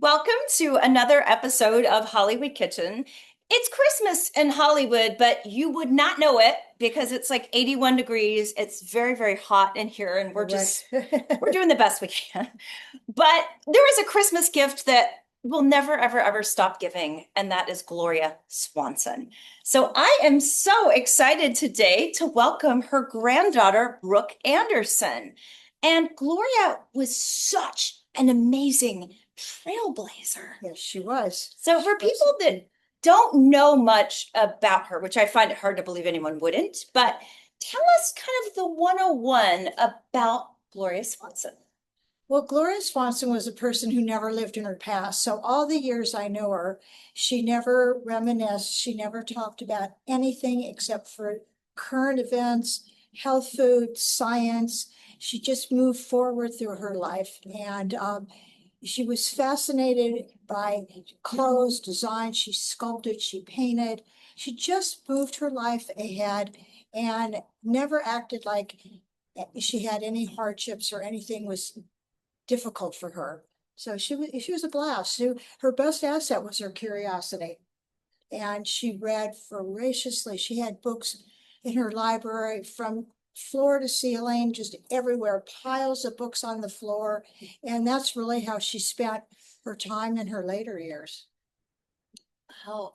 Welcome to another episode of Hollywood Kitchen. It's Christmas in Hollywood, but you would not know it because it's like 81 degrees. It's very, very hot in here, and we're Correct. just we're doing the best we can. But there is a Christmas gift that we'll never, ever, ever stop giving, and that is Gloria Swanson. So I am so excited today to welcome her granddaughter, Brooke Anderson. And Gloria was such an amazing trailblazer. Yes, she was. So for people that don't know much about her, which I find it hard to believe anyone wouldn't, but tell us kind of the 101 about Gloria Swanson. Well, Gloria Swanson was a person who never lived in her past. So all the years I know her, she never reminisced. She never talked about anything except for current events, health food, science. She just moved forward through her life. And she was fascinated by clothes, design. She sculpted, she painted. She just moved her life ahead and never acted like she had any hardships or anything was difficult for her. So she was a blast. Her best asset was her curiosity. And she read voraciously. She had books in her library from floor to ceiling, just everywhere, piles of books on the floor. And that's really how she spent her time in her later years. Oh,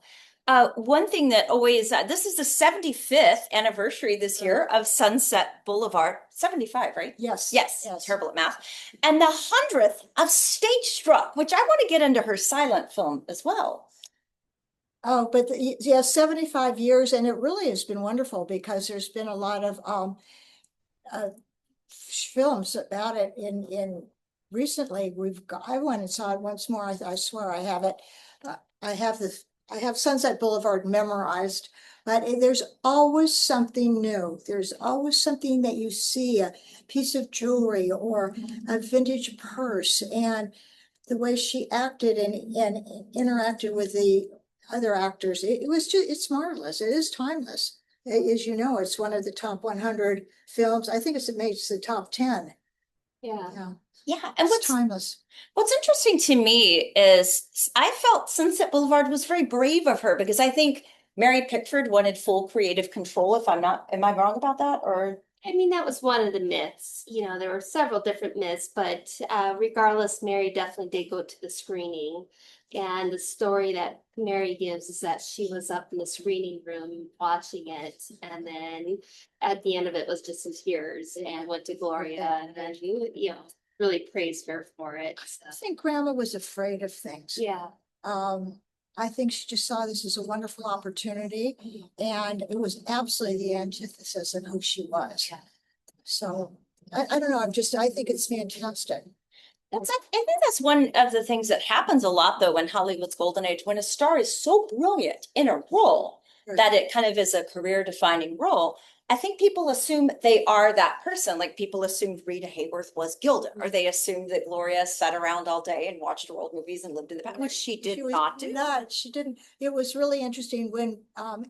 one thing that always, this is the 75th anniversary this year of Sunset Boulevard. 75, right? Yes. Yes, Yes. terrible at math. And the 100th of Stage Struck, which I want to get into her silent film as well. Oh, but yeah, 75 years, and it really has been wonderful because there's been a lot of uh, films about it in recently. I went and saw it once more. I swear I have it. I have I have Sunset Boulevard memorized, but there's always something new. There's always something that you see, a piece of jewelry or a vintage purse, and the way she acted and interacted with the other actors, it was just, it's marvelous. It is timeless. As you know, it's one of the top 100 films. I think it makes the top 10. Yeah. Yeah, Yeah. And it's timeless. what's interesting to me is I felt Sunset Boulevard was very brave of her because I think Mary Pickford wanted full creative control. If I'm not, am I wrong about that? Or I mean, that was one of the myths. There were several different myths, but regardless, Mary definitely did go to the screening. And the story that Mary gives is that she was up in the screening room watching it, and then at the end of it was just in tears and went to Gloria, and then really praised her for it. I think Grandma was afraid of things. Yeah. I think she just saw this as a wonderful opportunity, and it was absolutely the antithesis of who she was. So I don't know. I think it's fantastic. I think that's one of the things that happens a lot though in Hollywood's golden age, when a star is so brilliant in a role that it kind of is a career defining role. I think people assume they are that person. Like people assumed Rita Hayworth was Gilda, or they assumed that Gloria sat around all day and watched old movies and lived in the past, which she did not do. She didn't. It was really interesting when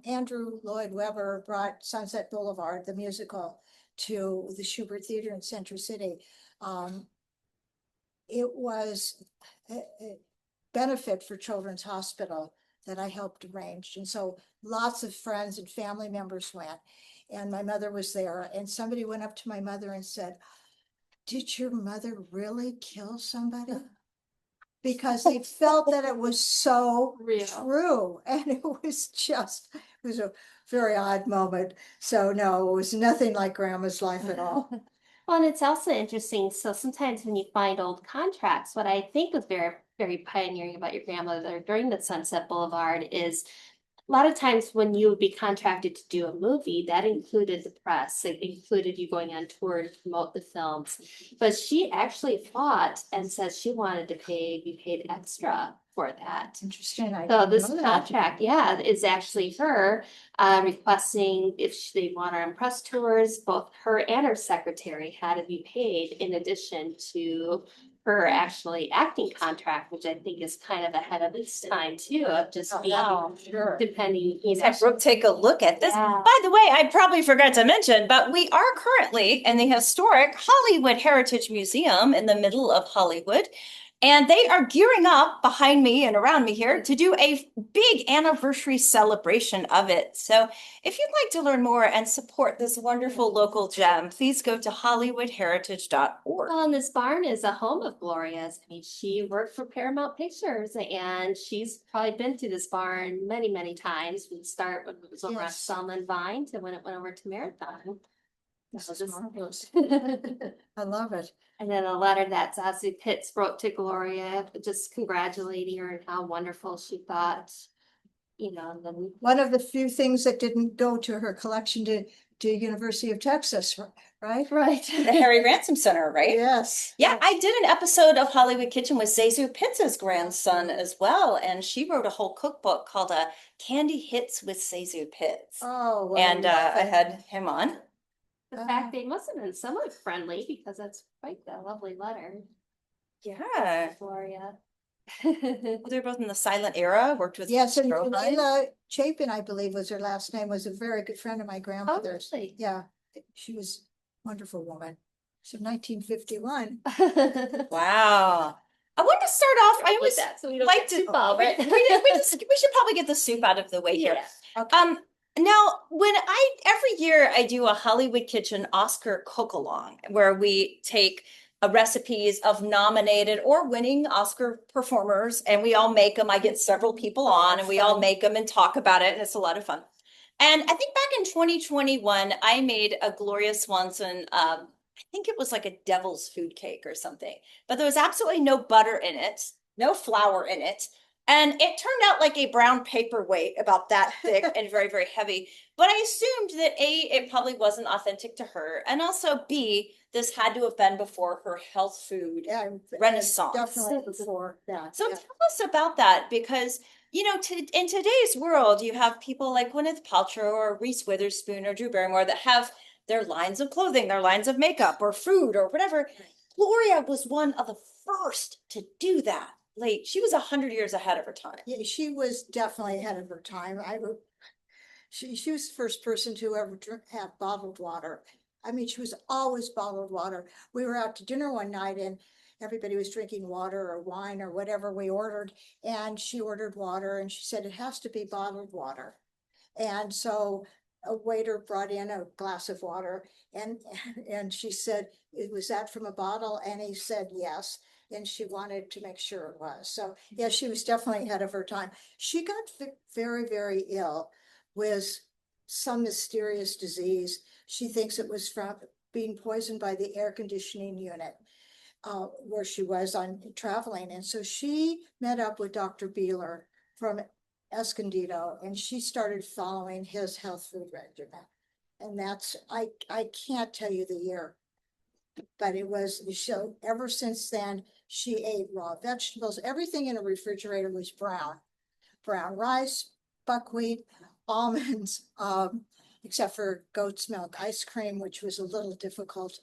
Andrew Lloyd Webber brought Sunset Boulevard, the musical, to the Shubert Theater in Center City. It was a benefit for Children's Hospital that I helped arrange. And so lots of friends and family members went, and my mother was there. And somebody went up to my mother and said, "Did your mother really kill somebody?" Because they felt that it was so Real. true. And it was a very odd moment. So no, it was nothing like Grandma's life at all. Well, and it's also interesting. So sometimes when you find old contracts, what I think was very, very pioneering about your grandmother during the Sunset Boulevard is a lot of times when you would be contracted to do a movie, that included the press. It included you going on tour to promote the films. But she actually fought and said she wanted to be paid extra for that. Interesting. So this contract, yeah, is actually her requesting if they want her on press tours, both her and her secretary had to be paid in addition to her actually acting contract, which I think is kind of ahead of its time too, of just being Sure. depending. Have Brooke take a look at this. Yeah. By the way, I probably forgot to mention, but we are currently in the historic Hollywood Heritage Museum in the middle of Hollywood. And they are gearing up behind me and around me here to do a big anniversary celebration of it. So if you'd like to learn more and support this wonderful local gem, please go to hollywoodheritage.org. Well, and this barn is a home of Gloria's. I mean, she worked for Paramount Pictures and she's probably been to this barn many, many times. We'd start when it was over on Yes. Selma and Vine to when it went over to Marathon. This That is was marvelous. just- I love it. And then a letter that Zazie Pitts wrote to Gloria, just congratulating her and how wonderful she thought, and then One of the few things that didn't go to her collection to University of Texas, right? right. The Harry Ransom Center, right? Yes. Yeah, I did an episode of Hollywood Kitchen with Zazu Pitts' grandson as well, and she wrote a whole cookbook called Candy Hits with Zazu Pitts. Oh, well, And I had him on. The fact they must have been somewhat friendly because that's quite a lovely letter. Yeah. Gloria. They're both in the silent era, worked with yes, and Stroheim. Leila Chapin, I believe was her last name, was a very good friend of my grandmother's. really? Yeah, she was a wonderful woman. So 1951. Wow. I want to start off, I always that, so we don't like get to, too far, we right? should probably get the soup out of the way here. Yeah. Okay. Now, every year I do a Hollywood Kitchen Oscar cook-along where we take recipes of nominated or winning Oscar performers and we all make them. I get several people on and we all make them and talk about it, and it's a lot of fun. And I think back in 2021, I made a Gloria Swanson, I think it was like a devil's food cake or something, but there was absolutely no butter in it, no flour in it. And it turned out like a brown paperweight about that thick and very, very heavy. But I assumed that A, it probably wasn't authentic to her. And also B, this had to have been before her health food Yeah, renaissance. definitely before that. So yeah. tell us about that, because in today's world, you have people like Gwyneth Paltrow or Reese Witherspoon or Drew Barrymore that have their lines of clothing, their lines of makeup or food or whatever. Gloria was one of the first to do that. Like she was 100 years ahead of her time. Yeah, she was definitely ahead of her time. She was the first person to ever have bottled water. I mean, she was always bottled water. We were out to dinner one night and everybody was drinking water or wine or whatever we ordered. And she ordered water and she said, it has to be bottled water. And so a waiter brought in a glass of water and she said, was that from a bottle? And he said, yes. And she wanted to make sure it was. So yeah, she was definitely ahead of her time. She got very, very ill with some mysterious disease. She thinks it was from being poisoned by the air conditioning unit where she was on traveling. And so she met up with Dr. Beeler from Escondido and she started following his health food regimen. And that's, I can't tell you the year, but it was, so ever since then, she ate raw vegetables. Everything in a refrigerator was brown rice, buckwheat, almonds, except for goat's milk ice cream, which was a little difficult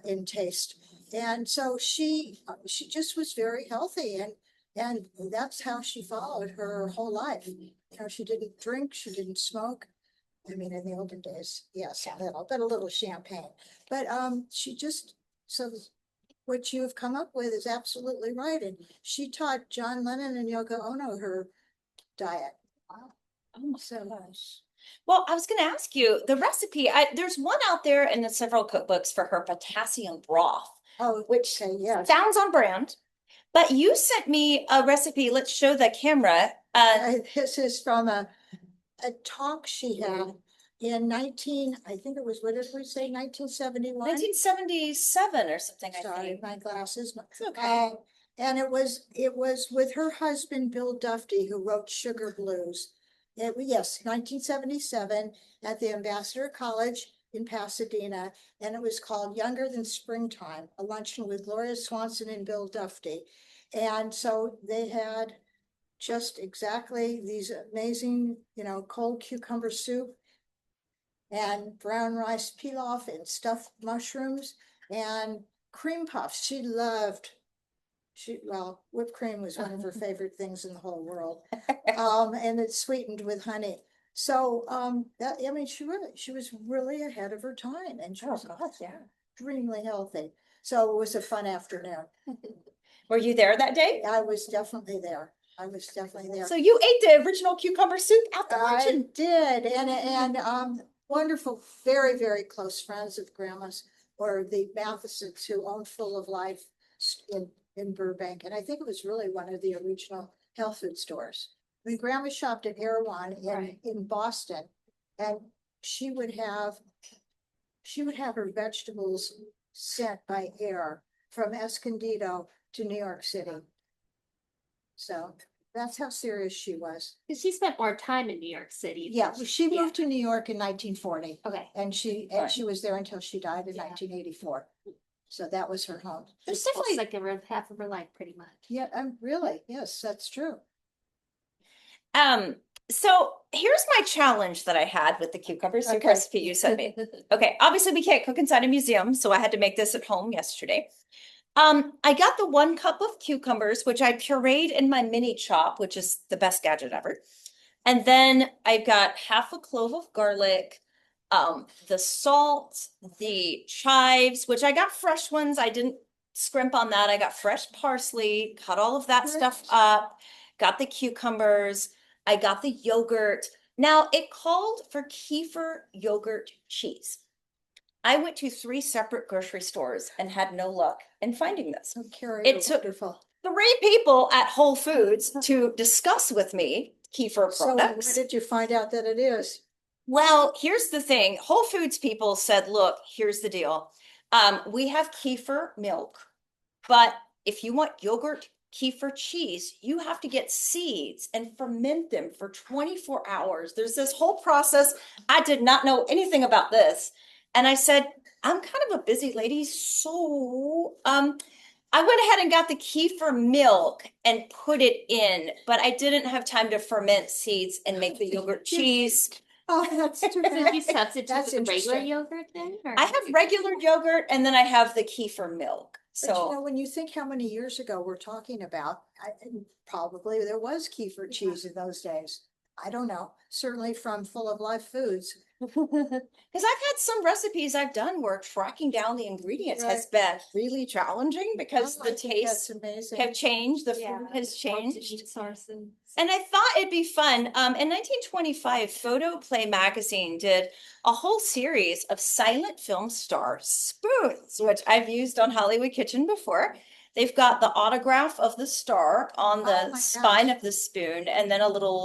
in taste. And so she just was very healthy, and that's how she followed her whole life. She didn't drink, she didn't smoke. I mean, in the olden days, yes, a little champagne. But she just, so what you've come up with is absolutely right. And she taught John Lennon and Yoko Ono her diet. Wow. Oh my So gosh. Well, I was going to ask you the recipe. There's one out there in the several cookbooks for her potassium broth, which yes. sounds on brand. But you sent me a recipe. Let's show the camera. This is from a talk she had in I think it was, what did we say, 1971? 1977 or something, I Sorry, think. my glasses. It's okay. And it was with her husband, Bill Dufty, who wrote Sugar Blues. Yes, 1977 at the Ambassador College in Pasadena. And it was called Younger Than Springtime, a luncheon with Gloria Swanson and Bill Dufty. And so they had just exactly these amazing, cold cucumber soup and brown rice pilaf and stuffed mushrooms and cream puffs. She loved, whipped cream was one of her favorite things in the whole world. And it's sweetened with honey. So, she was really ahead of her time and she was extremely healthy. So it was a fun afternoon. Were you there that day? I was definitely there. I was definitely there. So you ate the original cucumber soup at the I luncheon? did, and wonderful, very, very close friends of Grandma's were the Mathesons who owned Full of Life in Burbank, and I think it was really one of the original health food stores. When Grandma shopped at Erewhon in Boston, and she would have her vegetables sent by air from Escondido to New York City. So that's how serious she was. Because she spent more time in New York City. Yeah, she moved to New York in 1940, Okay. and she was there until she died in 1984. So that was her home. There's definitely like around half of her life, pretty much. Yeah, really, yes, that's true. So here's my challenge that I had with the cucumber soup recipe you sent me. Okay, obviously we can't cook inside a museum, so I had to make this at home yesterday. I got the 1 cup of cucumbers, which I pureed in my mini chop, which is the best gadget ever. And then I've got half a clove of garlic, the salt, the chives, which I got fresh ones. I didn't scrimp on that. I got fresh parsley, cut all of that stuff up, got the cucumbers, I got the yogurt. Now it called for kefir yogurt cheese. I went to 3 separate grocery stores and had no luck in finding this. Oh, Carrie, It took wonderful. 3 people at Whole Foods to discuss with me kefir So when products. did you find out that it is? Well, here's the thing. Whole Foods people said, look, here's the deal. We have kefir milk, but if you want yogurt kefir cheese, you have to get seeds and ferment them for 24 hours. There's this whole process. I did not know anything about this. And I said, I'm kind of a busy lady, so I went ahead and got the kefir milk and put it in, but I didn't have time to ferment seeds and make the yogurt cheese. Oh, that's too Did bad. you substitute That's the regular interesting. yogurt then? Or? I have regular yogurt and then I have the kefir milk. But you know, So when you think how many years ago we're talking about, probably there was kefir cheese in those days. I don't know, certainly from Full of Life Foods. because I've had some recipes I've done where tracking down the ingredients has been really challenging because Oh, the I think tastes that's amazing. have changed, the Yeah, food has changed. Sources. And I thought it'd be fun. In 1925, Photoplay magazine did a whole series of silent film star spoons, which I've used on Hollywood Kitchen before. They've got the autograph of the star on Oh the my spine gosh. of the spoon, and then a little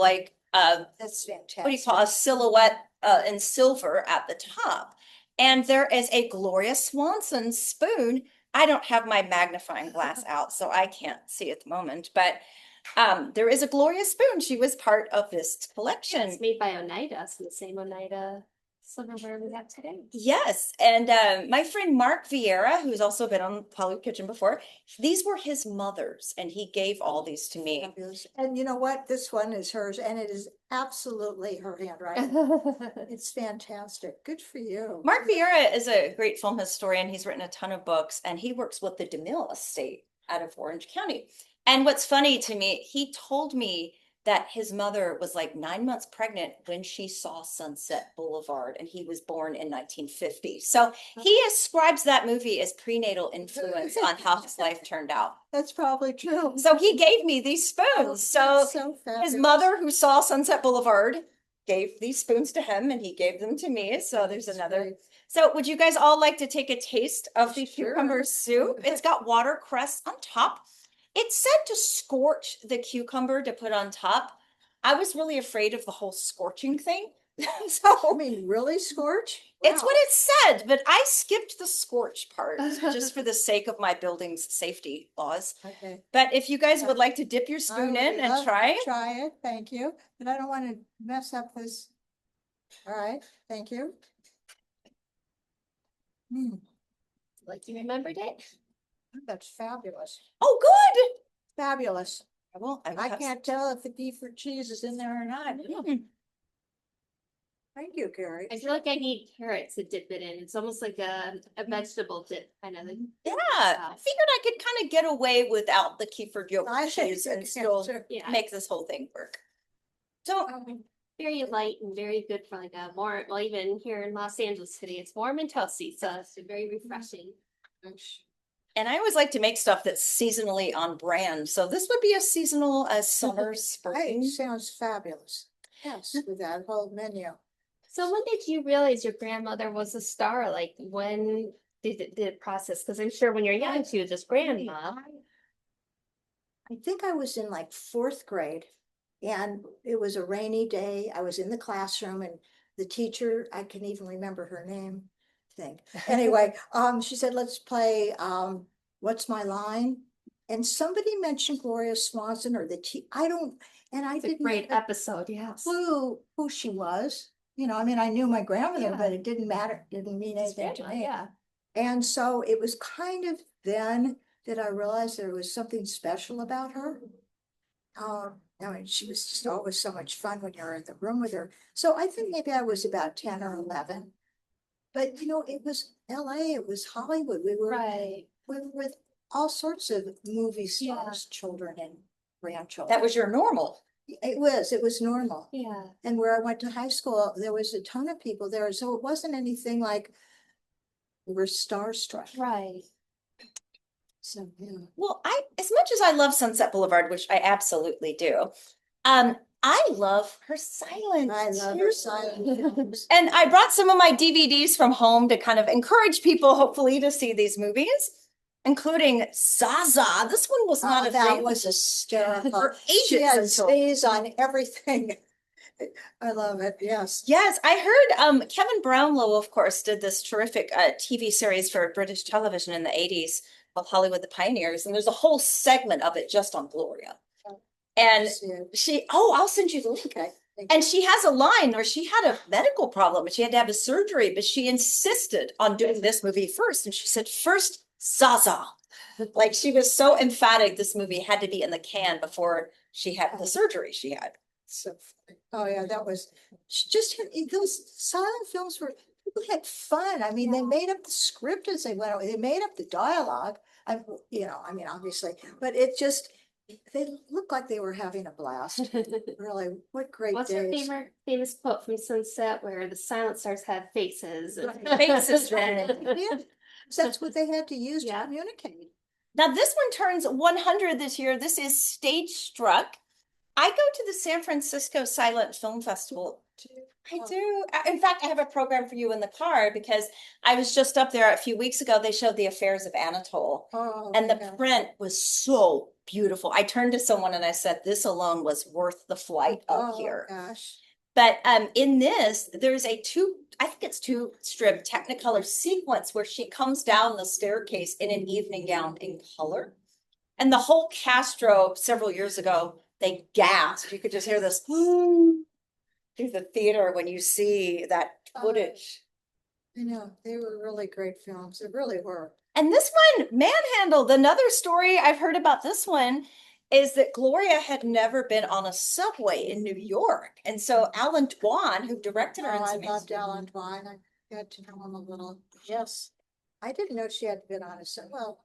That's fantastic. what do you call a silhouette in silver at the top. And there is a Gloria Swanson spoon. I don't have my magnifying glass out, so I can't see at the moment, but there is a Gloria spoon. She was part of this collection. It's made by Oneida, so the same Oneida silverware we have today. Yes, and my friend Mark Vieira, who's also been on Hollywood Kitchen before, these were his mother's, and he gave all these to me. Fabulous. And you know what? This one is hers, and it is absolutely her handwriting. It's fantastic. Good for you. Mark Vieira is a great film historian. He's written a ton of books, and he works with the DeMille estate out of Orange County. And what's funny to me, he told me that his mother was like 9 months pregnant when she saw Sunset Boulevard, and he was born in 1950. So he ascribes that movie as prenatal influence on how his life turned out. That's probably true. So he gave me these spoons. So So his fabulous. mother, who saw Sunset Boulevard, gave these spoons to him, and he gave them to me. So there's That's another. great. So would you guys all like to take a taste of the Sure. cucumber soup? It's got watercress on top. It said to scorch the cucumber to put on top. I was really afraid of the whole scorching thing. I So mean, really, Scorch? it's Wow. what it said, but I skipped the scorch part just for the sake of my building's safety laws. Okay. But if you guys would like to dip your I spoon would in and love to try, Try it, thank you. But I don't want to mess up this. All right, thank you. Like you remembered it? That's fabulous. oh, good. Fabulous. Well, I can't tell if the kefir cheese is in there or not. Thank you, Carrie. I feel like I need carrots to dip it in. It's almost like a vegetable dip, kind of. Yeah, I figured I could kind of get away without the kefir yogurt I think cheese you and can, still sure. Yeah, make this whole thing work. So very light and very good for like a warm, well, even here in Los Angeles today, it's warm and toasty, so it's very refreshing. And I always like to make stuff that's seasonally on brand. So this would be a seasonal, summer, spring. Sounds fabulous. Yes, with that whole menu. So when did you realize your grandmother was a star? Like when did it process? Because I'm sure when you're young, she was just grandma. I think I was in like fourth grade and it was a rainy day. I was in the classroom and the teacher, I can even remember her name, I think. Anyway, she said, let's play, What's My Line? And somebody mentioned Gloria Swanson or I don't, and I It's a didn't great have episode, yes. a clue who she was. You know, I mean, I knew my grandmother, Yeah. but it didn't matter, didn't mean It's anything to grandma, me. yeah. And so it was kind of then that I realized there was something special about her. I mean, she was just always so much fun when you're in the room with her. So I think maybe I was about 10 or 11. But you know, it was LA, it was Hollywood. We were with all sorts of movie stars, children and grandchildren. That was your normal. It was normal. Yeah. And where I went to high school, there was a ton of people there. So it wasn't anything like we were starstruck. Right. So, yeah. Well, as much as I love Sunset Boulevard, which I absolutely do, I love her silent. I love her silent films. And I brought some of my DVDs from home to kind of encourage people, hopefully, to see these movies, including Zaza. This one was not That available was hysterical. for She ages had until. stays on everything. I love it. Yes. Yes, I heard Kevin Brownlow, of course, did this terrific TV series for British television in the 80s called Hollywood the Pioneers. And there's a whole segment of it just on Gloria. And I'll send you the link. Okay. And she has a line where she had a medical problem and she had to have a surgery, but she insisted on doing this movie first. And she said, first, Zaza. Like she was so emphatic this movie had to be in the can before she had the surgery she had. So funny. Oh yeah, that was just those silent films were people had fun. I mean, they made up the script as they went. They made up the dialogue. I mean, obviously, but it just they looked like they were having a blast. Really, what great What's days. your famous quote from Sunset where the silent stars have faces? Faces. Yeah, that's what they had to use to Yeah. communicate. Now this one turns 100 this year. This is Stage Struck. I go to the San Francisco Silent Film Festival. I do. In fact, I have a program for you in the car because I was just up there a few weeks ago. They showed The Affairs of Anatole. Oh, And the yeah. print was so beautiful. I turned to someone and I said, this alone was worth the flight up here. Gosh. But in this, there's I think it's two strip Technicolor sequence where she comes down the staircase in an evening gown in color. And the whole Castro several years ago, they gasped. You could just hear this through the theater when you see that footage. I know, they were really great films. They really were. And this one, Manhandled, another story I've heard about this one is that Gloria had never been on a subway in New York. And so Alan Dwan, who directed her, I loved Alan Dwan. I got to know him a little. Yes. I didn't know she had been on a subway. Well,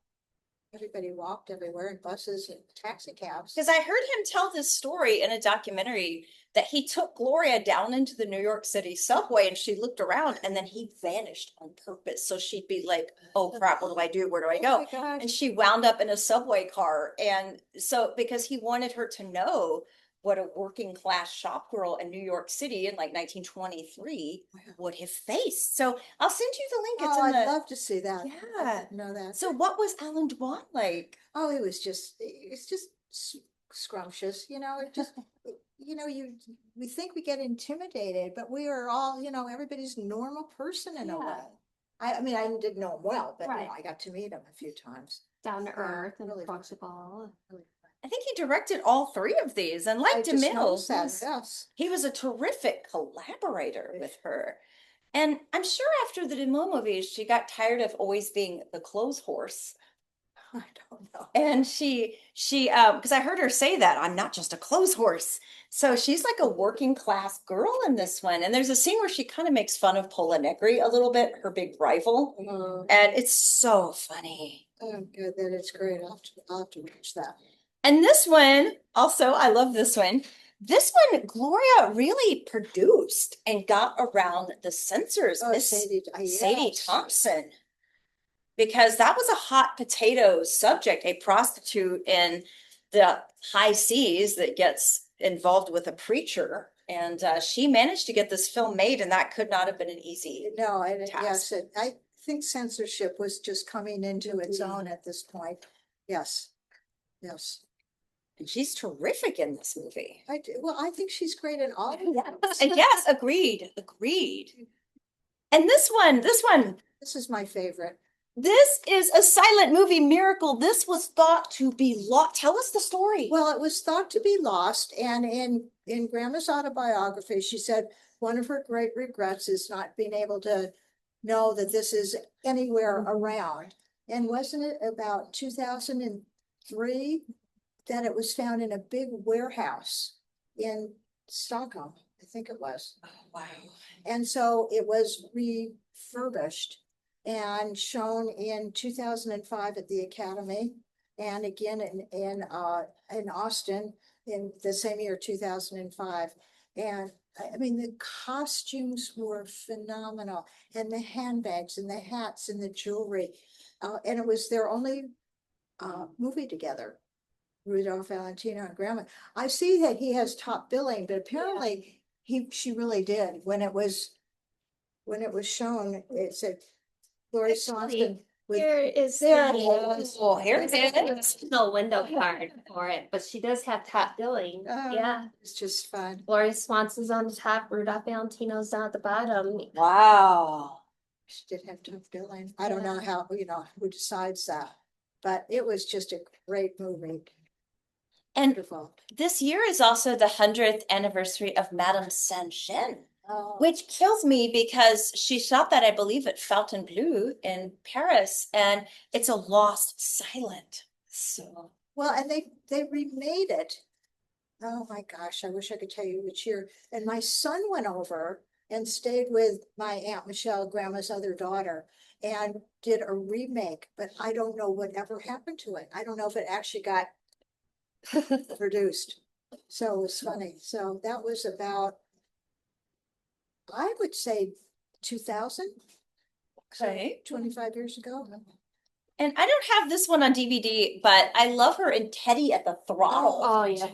everybody walked everywhere in buses and taxi cabs. Because I heard him tell this story in a documentary that he took Gloria down into the New York City subway and she looked around and then he vanished on purpose. So she'd be like, oh crap, what do I do? Where do I go? And she wound up in a subway car. And so because he wanted her to know what a working class shop girl in New York City in like 1923 would have faced. So I'll send you the link. It's in I'd love to see that. Yeah. I didn't know that. So what was Alan Dwan like? Oh, it's just scrumptious, you know, it just, you know, we think we get intimidated, but we are all, you know, everybody's a normal person in a way. I mean, I didn't know him well, but you know, I got to meet him a few times. Down to earth and really approachable. Really I think he directed all three of these and I like just DeMille, noticed that, yes. he was a terrific collaborator with her. And I'm sure after the DeMille movies, she got tired of always being the clothes horse. I don't know. And she, because I heard her say that I'm not just a clothes horse. So she's like a working class girl in this one. And there's a scene where she kind of makes fun of Pola Negri a little bit, her big rival. And it's so funny. Oh, good, that is great. I'll have to watch that. And this one, also, I love this one. This one, Gloria really produced and got around the censors. Oh, Miss Sadie, Sadie yes. Thompson. because that was a hot potato subject, a prostitute in the high seas that gets involved with a preacher. And she managed to get this film made, and that could not have been an easy. No, and task. yes, I think censorship was just coming into its own at this point. Yes, yes. And she's terrific in this movie. Well, I think she's great in all of them. Yes, agreed, agreed. And this one, This is my favorite. this is a silent movie miracle. This was thought to be lost. Tell us the story. Well, it was thought to be lost, and in Grandma's autobiography, she said one of her great regrets is not being able to know that this is anywhere around. And wasn't it about 2003 that it was found in a big warehouse in Stockholm? I think it was. Oh, wow. And so it was refurbished and shown in 2005 at the Academy, and again in Austin in the same year, 2005. And I mean, the costumes were phenomenal, and the handbags and the hats and the jewelry. And it was their only movie together, Rudolph Valentino and Grandma. I see that he has top billing, but apparently she really did. When it was shown, it said Gloria Swanson. Here is There the- it is. Oh, here it is. No window card for it, but she does have top billing. Yeah. It's just fun. Gloria Swanson's on the top, Rudolph Valentino's down at the bottom. Wow. She did have top billing. I don't know how, who decides that, but it was just a great movie. And Wonderful. this year is also the 100th anniversary of Madame Saint-Jean, Oh, which kills me because she shot that, I believe, at Fontainebleau in Paris, and it's a lost silent. So well, and they remade it. Oh my gosh, I wish I could tell you which year. And my son went over and stayed with my Aunt Michelle, Grandma's other daughter, and did a remake, but I don't know whatever happened to it. I don't know if it actually got produced. So it was funny. So that was about, I would say 2000. Okay. 25 years ago. And I don't have this one on DVD, but I love her in Teddy at the Throttle. Oh, yeah.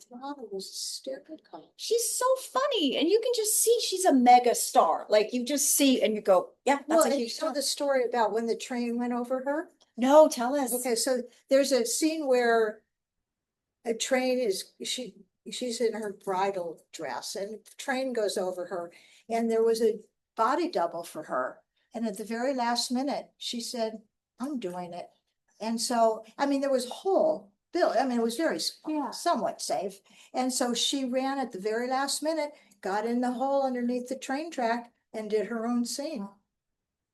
Throttle was hysterical. She's so funny, and you can just see she's a mega star. Like you just see and you go, yeah, that's Well, a and you huge know star. the story about when the train went over her? No, tell us. Okay, so there's a scene where a train she's in her bridal dress and the train goes over her, and there was a body double for her. And at the very last minute, she said, I'm doing it. And so, I mean, there was a whole bill. I mean, it was very somewhat safe. And so she ran at the very last minute, got in the hole underneath the train track and did her own scene.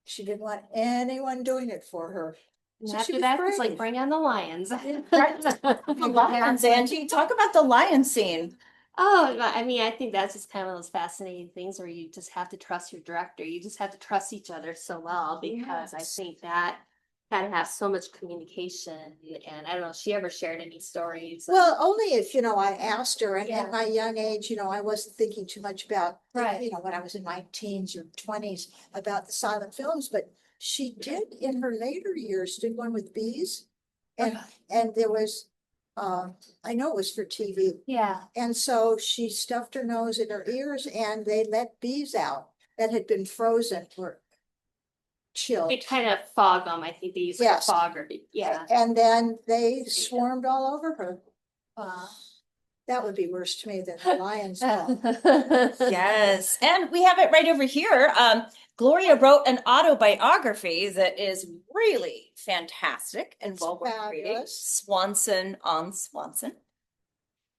She didn't want anyone doing it for her. And So she after was that, it's like, brave. bring on the lions. The lions, Angie. Talk about the lion scene. Oh, I mean, I think that's just kind of those fascinating things where you just have to trust your director. You just have to trust each other so well, because I Yes. think that kind of have so much communication. And I don't know if she ever shared any stories. Well, only if, I asked her, and Yeah. at my young age, I wasn't thinking too much about, Right. when I was in my teens or 20s about the silent films, but she did in her later years, did one with bees. And there was, I know it was for TV. Yeah. And so she stuffed her nose in her ears and they let bees out that had been frozen or chilled. It kind of fog them, I think they use like a Yes. fogger. Yeah. And then they swarmed all over her. That would be worse to me than the lions. Yes, and we have it right over here. Gloria wrote an autobiography that is really fantastic and It's well worth reading. fabulous. Swanson on Swanson.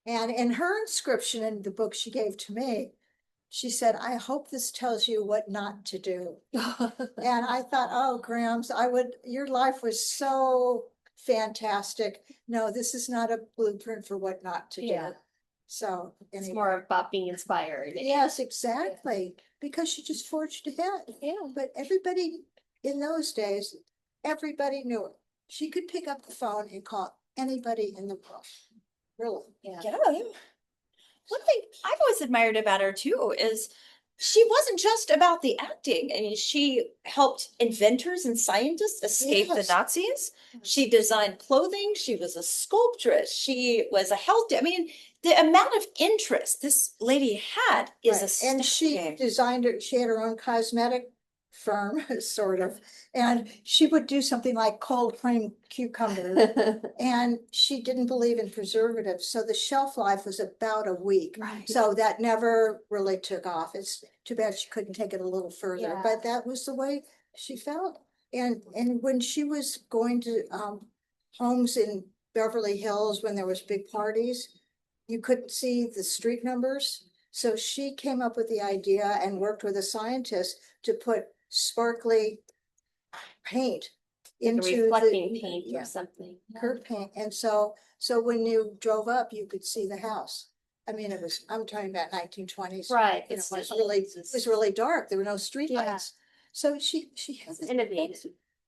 And in her inscription in the book she gave to me, she said, I hope this tells you what not to do. And I thought, oh, Grams, your life was so fantastic. No, this is not a blueprint for what not to Yeah. do. So It's anyway. more about being inspired. Yes, exactly. Because she just forged ahead. Yeah. But everybody in those days, everybody knew her. She could pick up the phone and call anybody in the world. Really. Yeah. Yeah. One thing I've always admired about her too is she wasn't just about the acting. I mean, she helped inventors and scientists escape the Yes. Nazis. She designed clothing. She was a sculptress. She was a health. I mean, the amount of interest this lady had is Right. And she astounding. designed it, she had her own cosmetic firm, sort of, and she would do something like cold cream cucumber. And she didn't believe in preservatives, so the shelf life was about a week. Right. So that never really took off. It's too bad she couldn't take it a little further, Yeah. but that was the way she felt. And when she was going to homes in Beverly Hills, when there was big parties, you couldn't see the street numbers. So she came up with the idea and worked with a scientist to put sparkly paint into Reflecting the paint or something. curb paint. And so when you drove up, you could see the house. I mean, it was, I'm talking about 1920s. Right. You know, It's it was really dark. There were no street Yeah. lights. So she had this. innovative.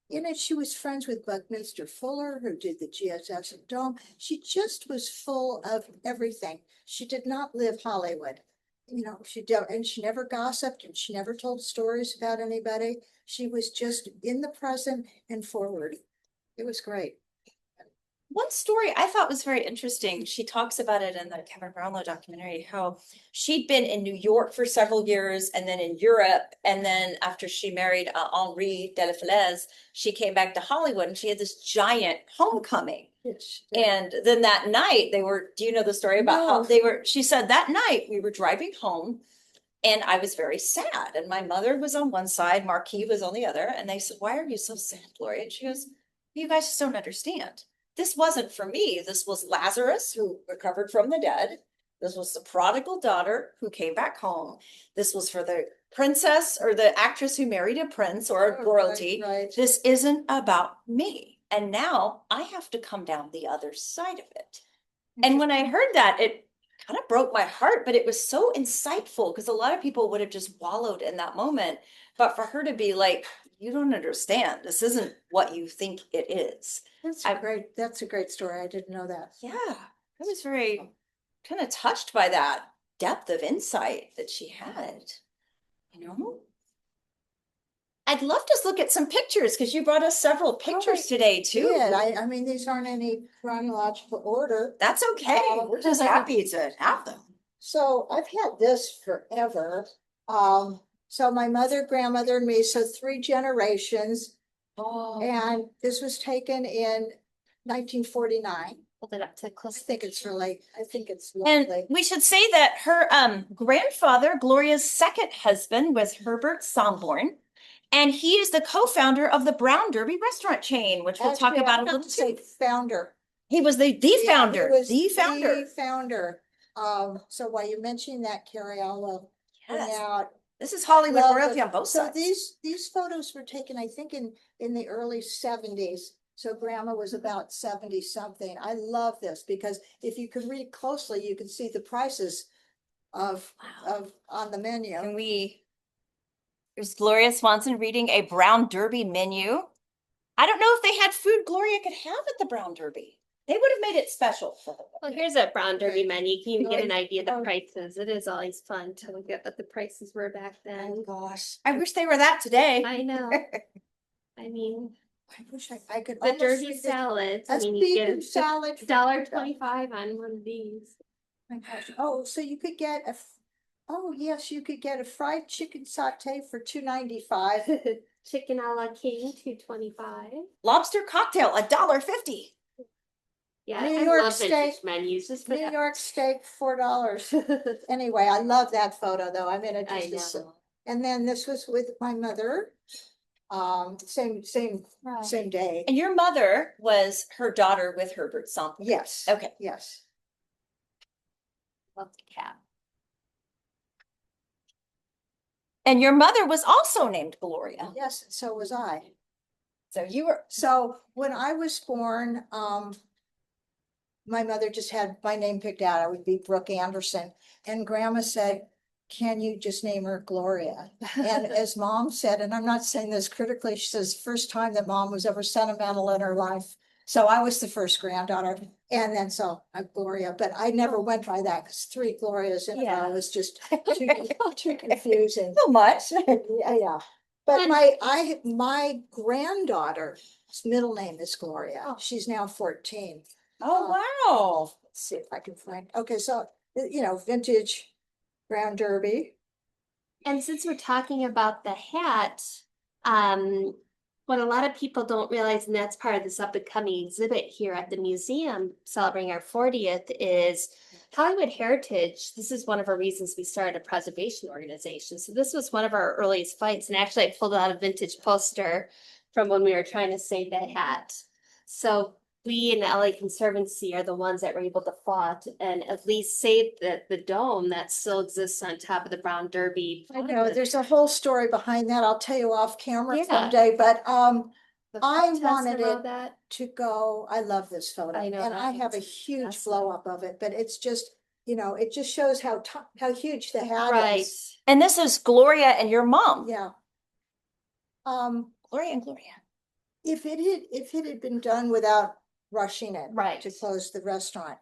In it, she was friends with Buckminster Fuller, who did the GSS Dome. She just was full of everything. She did not live Hollywood. You know, and she never gossiped and she never told stories about anybody. She was just in the present and forward. It was great. One story I thought was very interesting. She talks about it in the Kevin Brownlow documentary, how she'd been in New York for several years and then in Europe. And then after she married Henri de la Falaise, she came back to Hollywood and she had this giant homecoming. Yes. And then that night do you know the story about how No. she said that night we were driving home and I was very sad. And my mother was on one side, Marquis was on the other. And they said, "Why are you so sad, Gloria?" And she goes, "You guys just don't understand. This wasn't for me. This was Lazarus who recovered from the dead. This was the prodigal daughter who came back home. This was for the princess or the actress who married a prince or a Oh, royalty. right. This isn't about me. And now I have to come down the other side of it." And when I heard that, it kind of broke my heart, but it was so insightful because a lot of people would have just wallowed in that moment. But for her to be like, "You don't understand. This isn't what you think it is." That's I- great. That's a great story. I didn't know that. Yeah, I was very kind of touched by that depth of insight that she had, you know? I'd love to look at some pictures because you brought us several pictures today too. Yeah, I mean, these aren't any chronological order. That's okay. We're just happy to have them. So I've had this forever. So my mother, grandmother, and me, so 3 generations. Oh, And this was taken in 1949. Hold it up to close. I think it's and lovely. we should say that her grandfather, Gloria's second husband, was Herbert Somborn. And he is the co-founder of the Brown Derby restaurant chain, which we'll talk Actually, about I a have little to say too. founder. He was the Yeah, he founder, was the founder. The founder. So while you're mentioning that, Carrie, I'll point Yes. out. This is Hollywood Love royalty it. on both So sides. these photos were taken, I think, in the early 70s. So grandma was about 70 something. I love this because if you can read closely, you can see the prices of on the menu. Can there's Gloria Swanson reading a Brown Derby menu. I don't know if they had food Gloria could have at the Brown Derby. They would have made it special for her. Well, here's a Brown Derby Okay. menu. You can even get an idea of the Oh. prices. It is always fun to look at what the prices were back Oh then. gosh, I wish they were that today. I know. I mean, I wish I could the almost Derby read this. salads. I That's mean, you beef get and salad. for $1.25 on one of these. My gosh. Oh, so you could get oh yes, you could get a fried chicken saute for $2.95. Chicken a la king, $2.25. Lobster cocktail, $1.50. Yeah, New I York love vintage steak- menus. Just for New that. York steak, $4. Anyway, I love that photo though. I mean, it I just is. know. And then this was with my mother. Same day. And your mother was her daughter with Herbert Somborn. Yes. Okay. Yes. Love the cat. And your mother was also named Gloria. Yes, so was I. So you were, So when I was born, my mother just had my name picked out. I would be Brooke Anderson. And grandma said, "Can you just name her Gloria?" And as mom said, and I'm not saying this critically, she says, first time that mom was ever sentimental in her life. So I was the first granddaughter, and then so I'm Gloria, but I never went by that because 3 Glorias in a Yeah. row was just too confusing. So much. Yeah. But my granddaughter's middle name is Gloria. Oh. She's now 14. Oh, wow. Let's see if I can find, okay, so, vintage Brown Derby. And since we're talking about the hat, what a lot of people don't realize, and that's part of this up and coming exhibit here at the museum celebrating our 40th, is Hollywood Heritage. This is one of our reasons we started a preservation organization. So this was one of our earliest fights. And actually I pulled out a vintage poster from when we were trying to save that hat. So we in the LA Conservancy are the ones that were able to fought and at least save the dome that still exists on top of the Brown Derby. I know, there's a whole story behind that. I'll tell you off camera Yeah. someday, but, The I protest wanted around it that. to go, I love this photo. I know And that I have a one's huge awesome. blow up of it, but it's just, it just shows how huge the hat Right. is. And this is Gloria and your mom. Yeah. Gloria and Gloria. If it had been done without rushing it Right. to close the restaurant,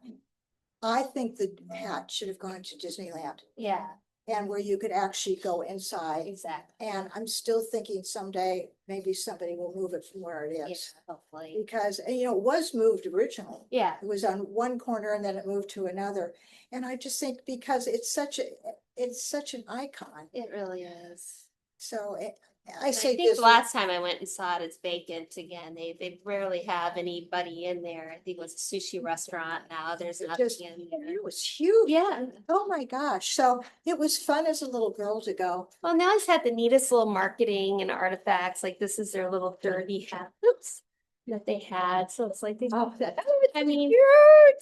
I think the hat should have gone to Disneyland Yeah, and where you could actually go inside. exactly. And I'm still thinking someday maybe somebody will move it from where it Yeah, is. hopefully. Because, it was moved originally. Yeah, It was on one corner and then it moved to another. And I just think because it's such an icon. it really is. So I I say think this. the last time I went and saw it, it's vacant again. They rarely have anybody in there. I think it was a sushi restaurant now. There's nothing Just, in there. it was huge. Yeah. Oh my gosh. So it was fun as a little girl to go. Well, now it's had the neatest little marketing and artifacts. Like this is their little dirty hat. Oops. That they had. So it's like they. I mean,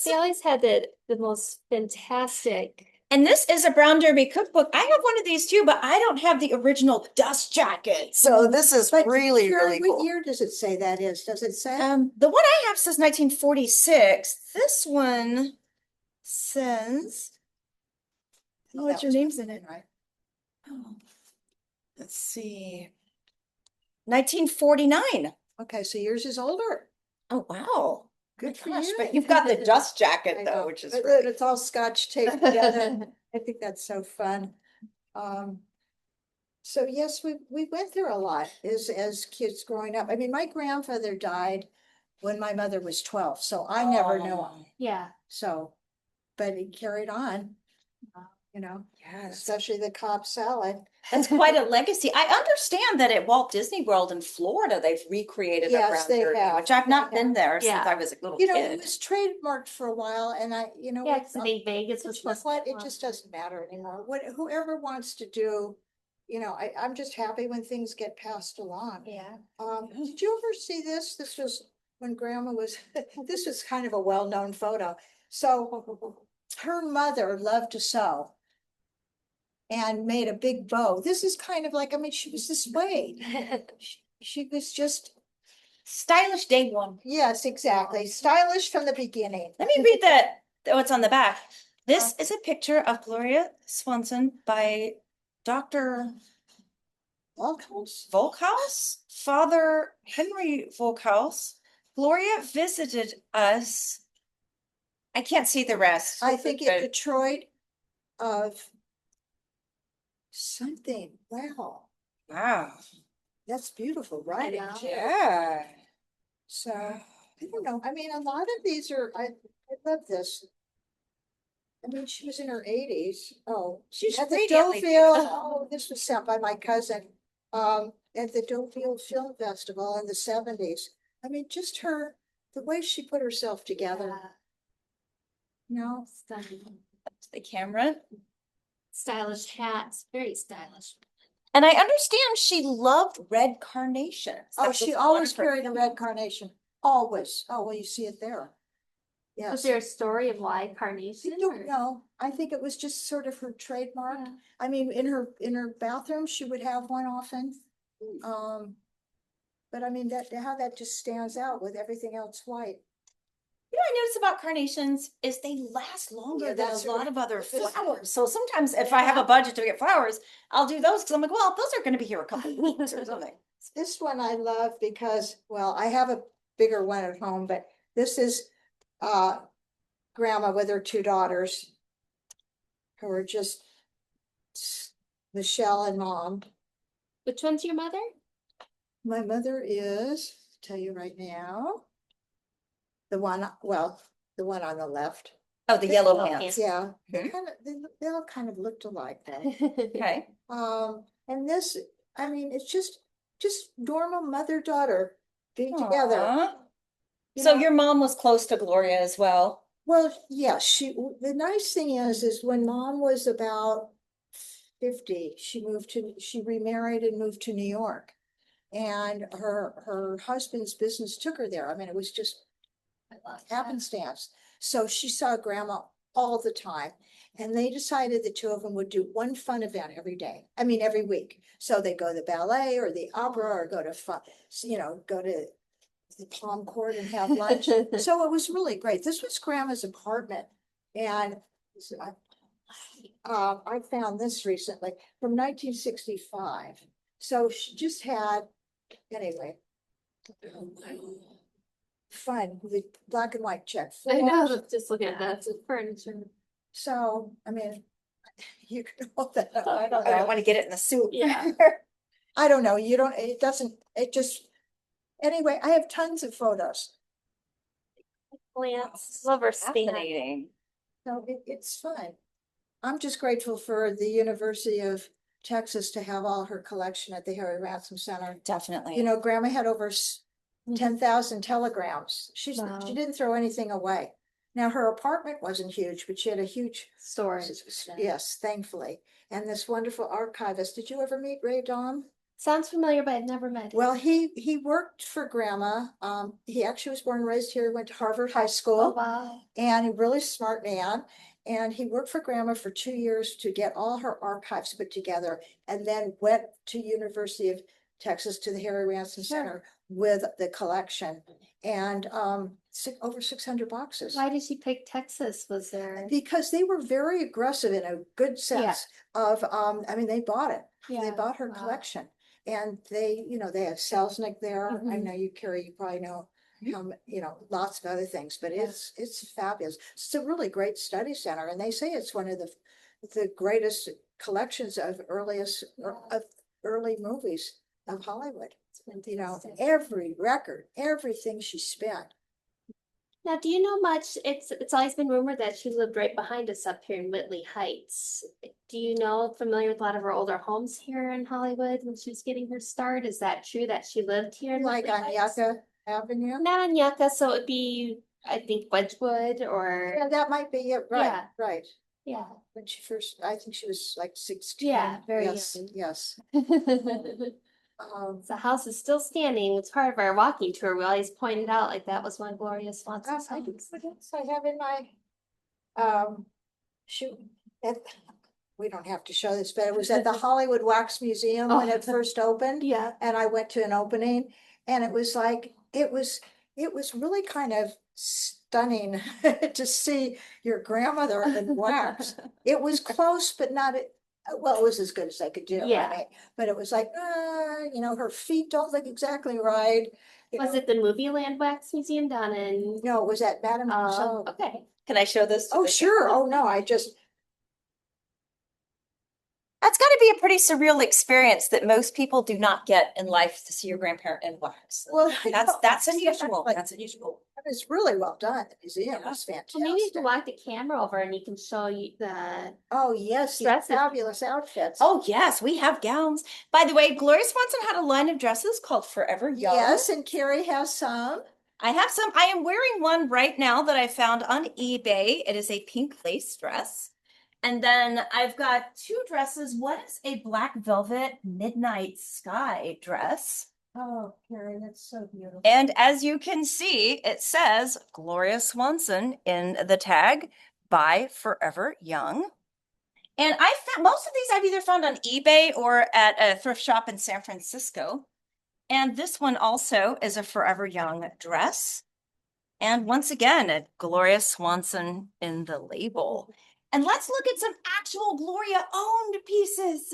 they always had the most fantastic. And this is a Brown Derby cookbook. I have one of these too, but I don't have the original dust jacket. So this is But really, Karen, really what cool. year does it say that is? Does it say? The one I have says 1946. This one says, oh, what's your name's in it? Right. Oh, let's see. 1949. Okay, so yours is older. Oh, wow. Good My for gosh, you. but you've got the dust jacket I though, know, which is but really it's all scotch taped together. I think that's so fun. So yes, we went through a lot as kids growing up. I mean, my grandfather died when my mother was 12, so I never knew him. Yeah. So, but he carried on, Yeah, especially the Cobb salad. that's quite a legacy. I understand that at Walt Disney World in Florida, they've recreated a Yes, Brown they Derby, have. which I've not They been there since Yeah. I was a little It kid. was trademarked for a while and Yeah, what? because I think Vegas But was you know supposed what? to. It just doesn't matter anymore. Whoever wants to do, I'm just happy when things get passed along. Yeah. Did you ever see this? This was when Grandma was, this was kind of a well-known photo. So her mother loved to sew and made a big bow. This is kind of like, she was this way. She was just, Stylish day one. yes, exactly. Stylish from the beginning. Let me read what's on the back. This is a picture of Gloria Swanson by Dr. Volkhaus, Father Henry Volkhaus. Gloria visited us. I can't see the rest. I think in but- Detroit of something. Wow, Wow. that's beautiful, right? know. Yeah. So, I don't know. A lot of these are, I love this. She was in her 80s. Oh, She's at the radiantly Deauville. beautiful. Oh, this was sent by my cousin. At the Deauville Film Festival in the 70s. Just the way she put herself together. Stunning. The camera. Stylish hats, very stylish. And I understand she loved red carnations. Oh, That she was always one of her- carried a red carnation. Always. Oh, well, you see it there. Was Yes. there a story of why I carnation? don't or- know. I think it was just sort of her trademark. Yeah. In her bathroom, she would have one often. But how that just stands out with everything else white. You know, I notice about carnations is they last longer Yeah, than that's a lot right. of other This is- flowers. So sometimes if I have a budget to get flowers, I'll do those because I'm like, well, those are going to be here a couple of weeks or something. This one I love because, well, I have bigger one at home, but this is grandma with her two daughters who are just Michelle and mom. Which one's your mother? My mother is, tell you right now, the one on the left. Oh, the yellow pants. Yeah, Mhm. they all kind of looked alike though. Okay. And this, I mean, it's just normal mother-daughter being together. Aw. you So know? your mom was close to Gloria as well. Well, yeah, the nice thing is when mom was about 50, she remarried and moved to New York. And her husband's business took her there. I mean, it was just happenstance. So she saw grandma all the time. And they decided the two of them would do one fun event every day. I mean, every week. So they go to the ballet or the opera or go to fun, go to the Palm Court and have lunch. So it was really great. This was grandma's apartment. And I found this recently from 1965. So she just had, anyway, fun, the black and white check. I know, floors. just looking at the furniture. So, I mean, you can hold that up. I don't want to get it in the soup. Yeah. I don't know. Anyway, I have tons of photos. Plants, love her span. Fascinating. So it's fun. I'm just grateful for the University of Texas to have all her collection at the Harry Ransom Center. Definitely. Grandma had over Mm-hmm. 10,000 telegrams. Wow. She didn't throw anything away. Now, her apartment wasn't huge, but she had a huge Storage. Yes, thankfully. And this wonderful archivist. Did you ever meet Ray Dawn? Sounds familiar, but I've never met him. Well, he worked for grandma. He actually was born and raised here. He went to Harvard High Oh, School. wow. And a really smart man. And he worked for grandma for 2 years to get all her archives put together, and then went to University of Texas to the Harry Ransom Sure. Center with the collection. And over 600 boxes. Why did she pick Texas? Was there? Because they were very aggressive in a good sense of, I mean, they bought it. They bought her Wow. collection. And they have Selznick there. I Mhm. know you probably know, lots of other things, but it's fabulous. It's a really great study center. And they say it's one of the greatest collections of early movies of Hollywood. Every record, everything she spent. Now, do you know much? It's always been rumored that she lived right behind us up here in Whitley Heights. Do you know, familiar with a lot of her older homes here in Hollywood when she was getting her start? Is that true that she lived here in Like Whitley on Heights? Yucca Avenue? Not on Yucca, so it'd be, I think, Wedgwood or Yeah, that might be it. Right, Yeah. right. yeah. When she first, I think she was like 16. Yeah, very Yes, young. yes. The house is still standing. It's part of our walking tour. We always pointed out like that was one of Gloria Swanson's I do, homes. what else I have in my, shoot, we don't have to show this, but it was at the Hollywood Wax Museum when it first opened. Yeah. And I went to an opening, and it was like, it was really kind of stunning to see your grandmother in wax. It was close, but not, well, it was as good as I could do. Yeah. I mean, but it was like, her feet don't look exactly right. Was it the Movie Land Wax Museum down in? No, it was at Madame Tussauds. Okay. Can I show this? to Oh, the- sure. Oh, no, That's got to be a pretty surreal experience that most people do not get in life, to see your grandparent in wax. well, That's unusual. Like, That's unusual. it's really well done. The museum Yeah. was fantastic. Well, maybe you can walk the camera over and you can show you the. Oh, yes, the Dresses. fabulous outfits. Oh, yes, we have gowns. By the way, Gloria Swanson had a line of dresses called Forever Young. Yes, and Carrie has some. I have some. I am wearing one right now that I found on eBay. It is a pink lace dress. And then I've got two dresses. One is a black velvet midnight sky dress. Oh, Carrie, that's so beautiful. And as you can see, it says Gloria Swanson in the tag, by Forever Young. And I found most of these I've either found on eBay or at a thrift shop in San Francisco. And this one also is a Forever Young dress. And once again, a Gloria Swanson in the label. And let's look at some actual Gloria owned pieces,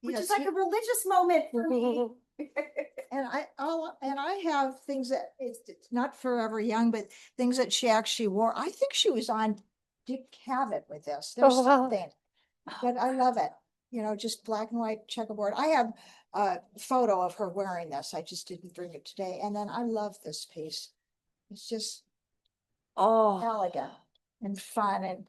which is like a religious moment for me. And I have things that it's not forever young, but things that she actually wore. I think she was on Dick Cavett with this. There's Oh, wow. something, but I love it. Just black and white checkerboard. I have a photo of her wearing this. I just didn't bring it today. And then I love this piece. It's just Oh, elegant and fun and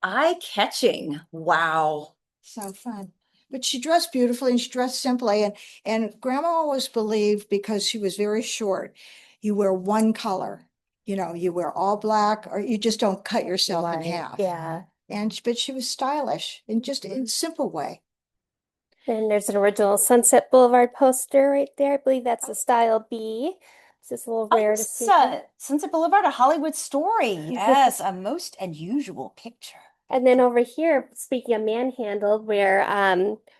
eye-catching. Wow. so fun. But she dressed beautifully and she dressed simply. And grandma always believed, because she was very short, you wear one color. You wear all black, or you just don't cut yourself in half. Yeah. But she was stylish in just in simple way. And there's an original Sunset Boulevard poster right there. I believe that's a style B. It's just a little rare to see. Sunset Boulevard, a Hollywood story. Yes, a most unusual picture. And then over here, speaking of manhandled, where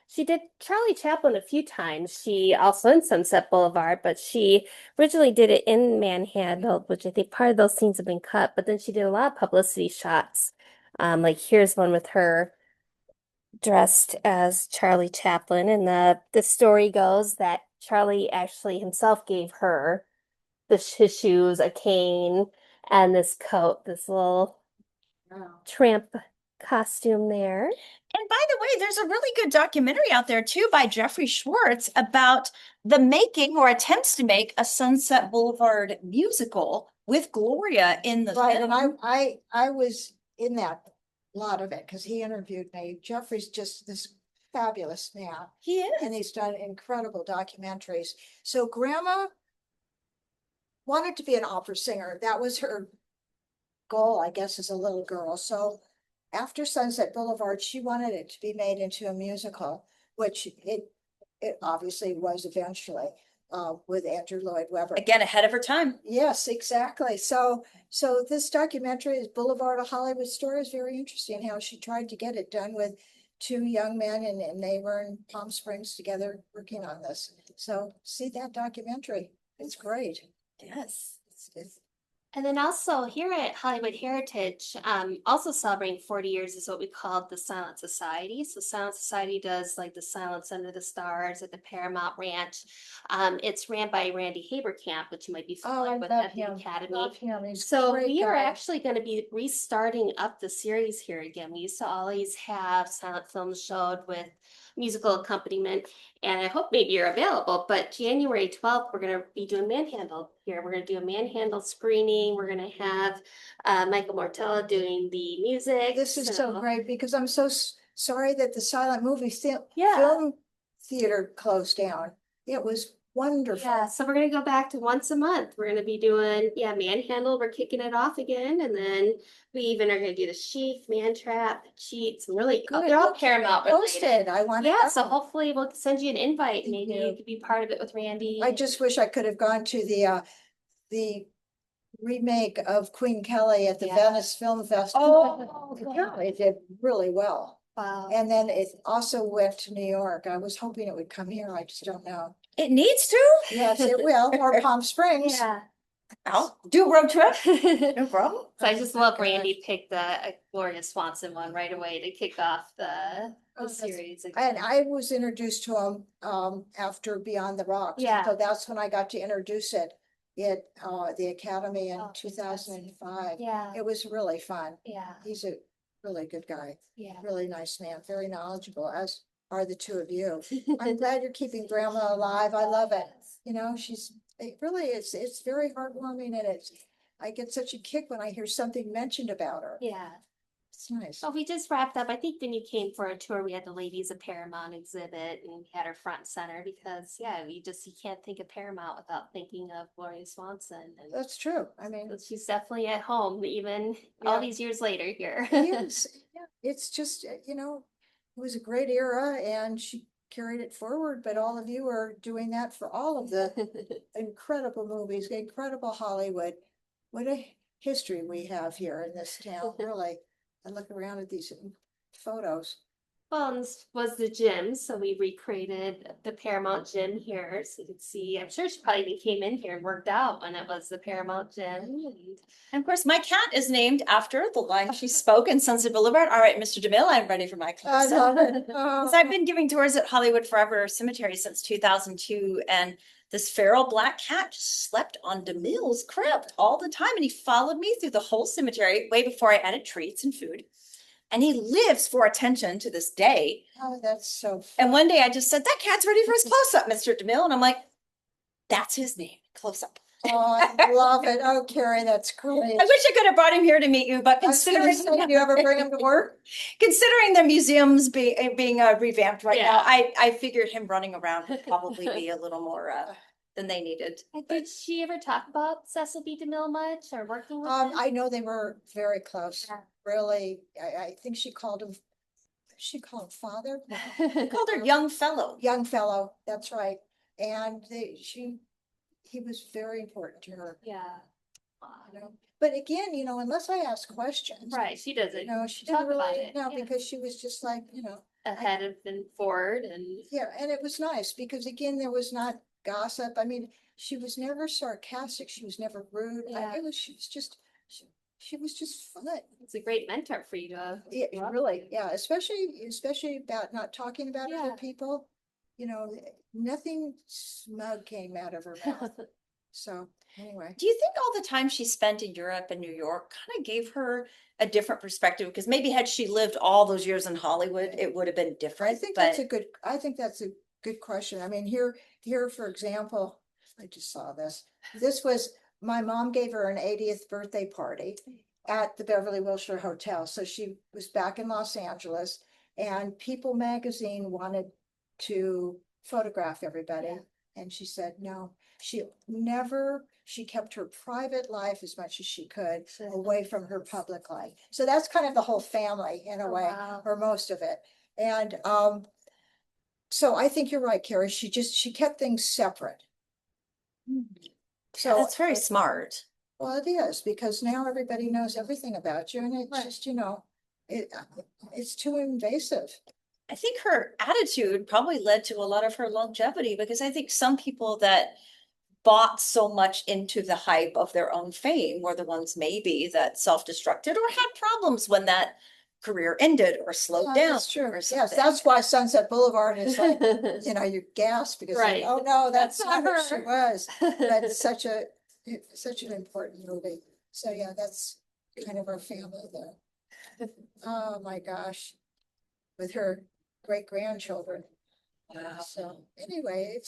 she did Charlie Chaplin a few times. She also in Sunset Boulevard, but she originally did it in Manhandled, which I think part of those scenes have been cut, but then she did a lot of publicity shots. Like here's one with her dressed as Charlie Chaplin, and the story goes that Charlie actually himself gave her his shoes, a cane, and this coat, this little tramp costume there. And by the way, there's a really good documentary out there too by Jeffrey Schwartz about the making or attempts to make a Sunset Boulevard musical with Gloria in the Right, film. and I was in that lot of it because he interviewed me. Jeffrey's just this fabulous man, He is. and he's done incredible documentaries. So grandma wanted to be an opera singer. That was her goal, I guess, as a little girl. So after Sunset Boulevard, she wanted it to be made into a musical, which it obviously was eventually, with Andrew Lloyd Webber. Again, ahead of her time. Yes, exactly. So this documentary is Boulevard, a Hollywood Story, is very interesting how she tried to get it done with two young men, and they were in Palm Springs together working on this. So see that documentary. It's great. Yes. It's And then also here at Hollywood Heritage, also celebrating 40 years is what we call the Silent Society. So Silent Society does like the Silence Under the Stars at the Paramount Ranch. It's ran by Randy Haberkamp, which you might be Oh, I familiar with love at the him. Academy. Love him. He's a So great we are guy. actually going to be restarting up the series here again. We used to always have silent films showed with musical accompaniment, and I hope maybe you're available. But January 12th, we're going to be doing Manhandle here. We're going to do a Manhandle screening. We're going to have Michael Mortella doing the music. This is so great because I'm so sorry that the silent movie Yeah. film theater closed down. It was wonderful. Yeah, so we're gonna go back to once a month. We're gonna be doing, Manhandle. We're kicking it off again, and then we even are gonna do the Sheaf, Mantrap, Cheats, and really, Good. they're all Paramount related. Posted. I want to Yeah, know. so hopefully we'll send you an invite. Thank Maybe you. you could be part of it with Randy. I just wish I could have gone to the remake of Queen Kelly at the Yeah. Venice Film Festival. Oh, Yeah, it did really well. Wow. And then it also went to New York. I was hoping it would come here. I just don't know. It needs to? Yes, it will, or Palm Springs. Yeah. I'll do a road trip. So No problem. I just Oh, love gosh. Randy picked the Gloria Swanson one right away to kick off the Oh, that's- series. And I was introduced to him after Beyond the Rocks. Yeah. So that's when I got to introduce it at the Academy in Oh, 2005. Yeah, It was really fun. yeah, He's a really good guy, yeah. really nice man, very knowledgeable, as are the two of you. I'm glad you're keeping grandma alive. I love it. It really is, it's very heartwarming, and I get such a kick when I hear something mentioned about her. Yeah. It's nice. So we just wrapped up. I think when you came for a tour, we had the Ladies of Paramount exhibit, and we had her front and center because, you can't think of Paramount without thinking of Gloria Swanson. And That's true. I mean, so she's definitely at home, even all Yeah. these years later here. yes, yeah, it's just, it was a great era and she carried it forward, but all of you are doing that for all of the incredible movies, incredible Hollywood. What a history we have here in this town, really. I look around at these photos. phones was the gym, so we recreated the Paramount gym here, so you could see. I'm sure she probably even came in here and worked out when it was the Paramount gym. And of course, my cat is named after the line she spoke in Sunset Boulevard. All right, Mr. DeMille, I'm ready for my I close. love it. Because I've been giving tours at Hollywood Forever Cemetery since 2002, and this feral black cat just slept on DeMille's crib all the time, and he followed me through the whole cemetery way before I added treats and food. And he lives for attention to this day. Oh, that's so fun. And one day I just said, "That cat's ready for his close-up, Mr. DeMille." And I'm like, "That's his name, close-up." Oh, I love it. Oh, Carrie, that's great. I wish I could have brought him here to meet you, but I was gonna considering say, do you ever bring him to work? considering the museum's being revamped right now, Yeah. I figured him running around would probably be a little more than they needed. Did she ever talk about Cecil B. DeMille much or working with him? I know they were very close, Yeah. really. I think she called him father, I called her young fellow. young fellow, that's right. And he was very important to her, Yeah. you know. But again, unless I ask questions. Right, she doesn't She talk didn't about really, it. no, Yeah. because she was just like, Ahead of and forward and yeah, and it was nice because again, there was not gossip. I mean, she was never sarcastic. She was never rude. Yeah. She was just fun. it's a great mentor for you to. Yeah, grow up really, with. yeah, especially about not talking about Yeah. other people. Nothing smug came out of her mouth. So anyway, Do you think all the time she spent in Europe and New York kind of gave her a different perspective? Because maybe had she lived all those years in Hollywood, it would have been different. I think but that's a good question. I mean, here, for example, I just saw this. This was, my mom gave her an 80th birthday party at the Beverly Wilshire Hotel. So she was back in Los Angeles and People magazine wanted to photograph everybody. Yeah. And she said, no, she kept her private life as much as she could away from her public life. So that's kind of the whole family in a Oh, way, wow. or most of it. And so I think you're right, Carrie. She kept things separate. So that's very smart. well, it is because now everybody knows everything about you, and it's Right. just it's too invasive. I think her attitude probably led to a lot of her longevity, because I think some people that bought so much into the hype of their own fame were the ones maybe that self-destructed or had problems when that career ended or slowed down. That's true. or Yes, something. that's why Sunset Boulevard is like, you gasp because like, Right. oh no, that's That's not not what she her. was. But it's such an important movie. So yeah, that's kind of our family there. Oh my gosh. With her great grandchildren. So anyway,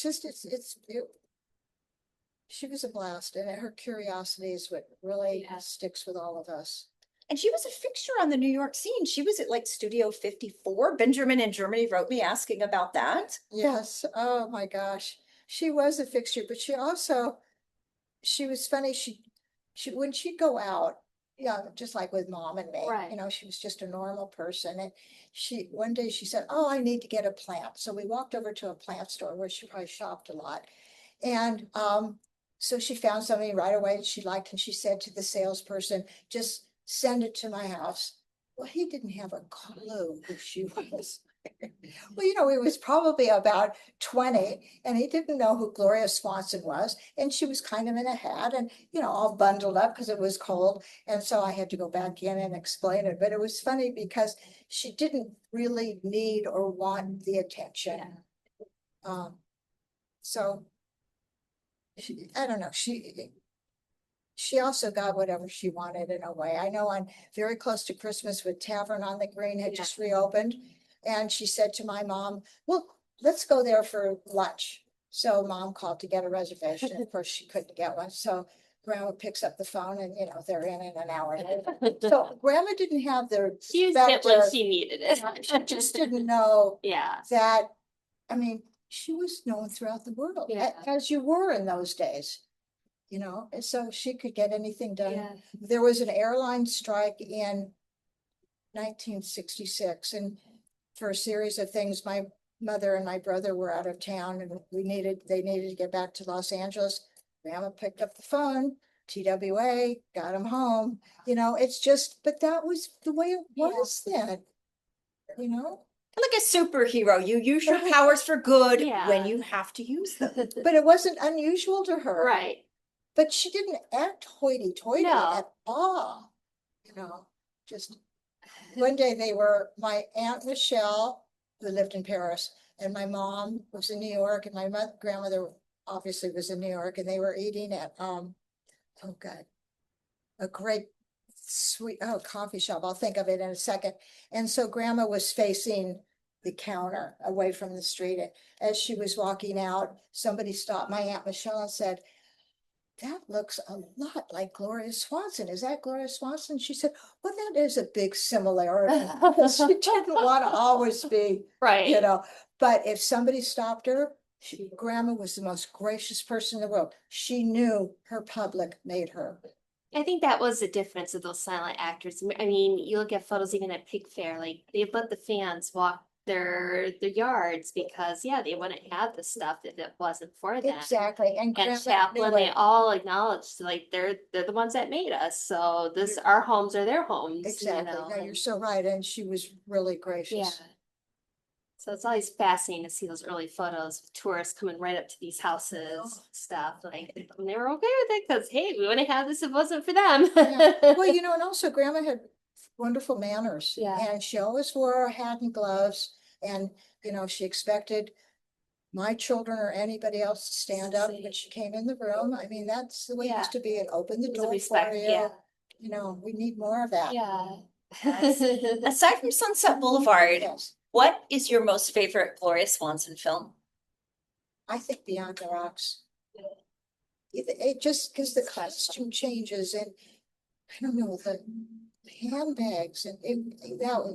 she was a blast, and her curiosity is what really Yeah. sticks with all of us. And she was a fixture on the New York scene. She was at like Studio 54. Benjamin in Germany wrote me asking about that. Yes, oh my gosh. She was a fixture, but she was funny. She when she'd go out, just like with mom and me, Right. she was just a normal person. And one day she said, oh, I need to get a plant. So we walked over to a plant store where she probably shopped a lot. And so she found something right away that she liked, and she said to the salesperson, just send it to my house. Well, he didn't have a clue who she was. Well, he was probably about 20, and he didn't know who Gloria Swanson was. And she was kind of in a hat and, all bundled up because it was cold. And so I had to go back in and explain it. But it was funny because she didn't really need or want the attention. Yeah. So I don't know. She also got whatever she wanted in a way. I know I'm very close to Christmas with Tavern on the Green had just reopened. And she said to my mom, well, let's go there for lunch. So mom called to get a reservation. Of course, she couldn't get one. So grandma picks up the phone and, they're in an hour. So grandma didn't have the She used it when respect she needed it. she just didn't know Yeah. that, I mean, she was known throughout the world, Yeah. as you were in those days. And so she could get anything done. Yeah. There was an airline strike in 1966, and for a series of things, my mother and my brother were out of town, and they needed to get back to Los Angeles. Grandma picked up the phone, TWA, got him home. It's just, but that was the way it was then. like a superhero. You use your powers for good Yeah. when you have to use them. But it wasn't unusual to her. Right. But she didn't act hoity-toity No. at all, you know, just one day my Aunt Michelle, who lived in Paris, and my mom was in New York, and my grandmother obviously was in New York, and they were eating at, oh God, a great sweet, coffee shop. I'll think of it in a second. And so grandma was facing the counter away from the street. As she was walking out, somebody stopped my Aunt Michelle and said, that looks a lot like Gloria Swanson. Is that Gloria Swanson? She said, well, that is a big similarity. Because she didn't want to always be, Right. you know, but if somebody stopped her, grandma was the most gracious person in the world. She knew her public made her. I think that was the difference of those silent actors. I mean, you look at photos even at Pig Fair, like they let the fans walk their yards because they wouldn't have the stuff if it wasn't for them. Exactly. And And Chaplin, they all acknowledged like they're the ones that made us. So our homes are their homes. exactly. No, you're so right. And she was really gracious. Yeah. So it's always fascinating to see those early photos of tourists coming right up to these houses, stuff like, and they were okay with it because hey, we wouldn't have this if it wasn't for them. Yeah. Well, and also grandma had wonderful manners. Yeah. And she always wore a hat and gloves. And, she expected my children or anybody else to stand up when she came in the room. I mean, that's the way it used to be. And open the door for you. We need more of that. Yeah. Aside from Sunset Boulevard, Yes. what is your most favorite Gloria Swanson film? I think Beyond the Rocks. It just because the costume changes and I don't know, the handbags and